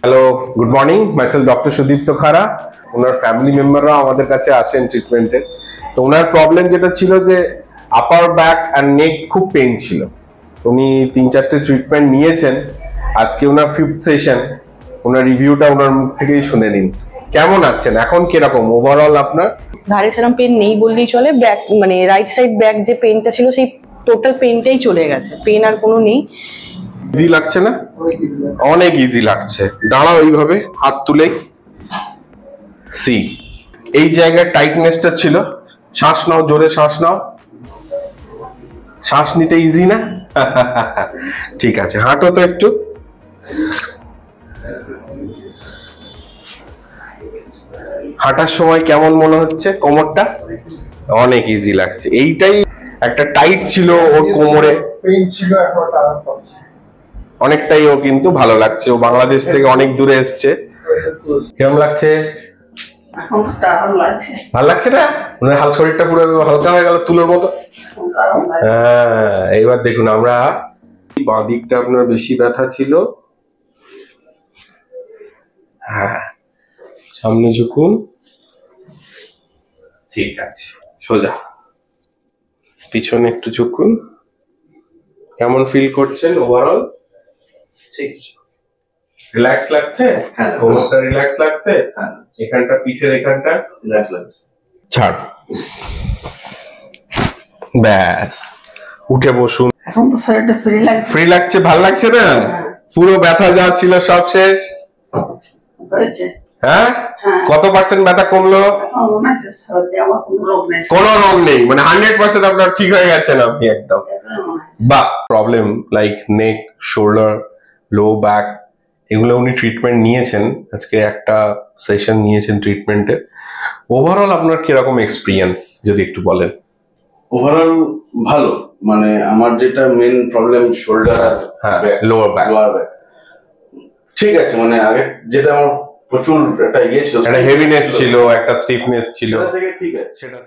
Hello, good morning. Myself doctor Sudipta খাড়া। ওনার family মেম্বাররা আমাদের কাছে আসেন ট্রিটমেন্টে। তো ওনার প্রবলেম যেটা ছিল যে আপার ব্যাক আর নেক খুব পেইন ছিল। উনি 3-4টে ট্রিটমেন্ট নিয়েছেন। আজকে ওনার 5th সেশন। ওনার রিভিউটা ওনার মুখ থেকেই শুনে নিন। কেমন আছেন এখন, কিরকম ওভারঅল আপনার? ঘাড়ে সেরকম পেন নেই বললেই চলে। ব্যাক মানে রাইট সাইড ব্যাক যে পেনটা ছিল সেই টোটাল পেনটাই চলে গেছে, পেন আর কোনো নেই। ইজি লাগছে না? অনেক ইজি লাগছে। দাঁড়াও এইভাবে হাত তুলে। সি, এই জায়গায় টাইটনেসটা ছিল। শ্বাস নাও, জোরে শ্বাস নাও। শ্বাস নিতে ইজি না? ঠিক আছে, হাঁটো তো একটু। হাঁটার সময় কেমন মনে হচ্ছে কোমরটা? অনেক ইজি লাগছে। এইটাই একটা টাইট ছিল ওর কোমরে, পেইন ছিল, এখন আরাম পাচ্ছি অনেকটাই। ও কিন্তু ভালো লাগছে। ও বাংলাদেশ থেকে অনেক দূরে এসছে। কেমন লাগছে? এখন আরাম লাগছে। ভালো লাগছে না? মানে হাল শরীরটা পুরো হালকা হয়ে গেল, তুলোর মতো। হ্যাঁ, এইবার দেখুন, আমরা বাঁ দিকটা আপনার বেশি ব্যথা ছিল। হ্যাঁ, সামনে ঝুঁকুন। ঠিক আছে, সোজা। পিছনে একটু ঝুঁকুন। কেমন ফিল করছেন ওভারঅল? ঠিক আছে, রিল্যাক্স লাগছে? হ্যাঁ, কোমরটা রিল্যাক্স লাগছে? হ্যাঁ, এখানটা, পিঠের এখানটা রিল্যাক্স লাগছে। ছাড়। ব্যাস, উঠে বসুন। এখন তো শরীরটা ফ্রি লাগছে। ফ্রি লাগছে? ভাল লাগছে না? পুরো ব্যথা যা ছিল সব শেষ হয়েছে। হ্যাঁ? কত পার্সেন্ট ব্যথা কমলো? কোনো রোগ নেই, মানে 100% আপনার ঠিক হয়ে গেছেন আপনি একদম। বা প্রবলেম লাইক নেক, শোল্ডার, লো ব্যাক, এগুলো উনি ট্রিটমেন্ট নিয়েছেন। আজকে একটা সেশন নিয়েছেন ট্রিটমেন্টে। ওভারঅল আপনার কিরকম এক্সপিরিয়েন্স যদি একটু বলেন? ওভারঅল ভালো। মানে আমার যেটা মেন প্রবলেম শোল্ডার আর হ্যাঁ, লোয়ার ব্যাক। ঠিক আছে, মানে আগে যেটা আমার প্রচুর একটা ইয়ে ছিল, একটা হেভিনেস ছিল, একটা স্টিফনেস ছিল, সেটা থেকে ঠিক আছে। সেটা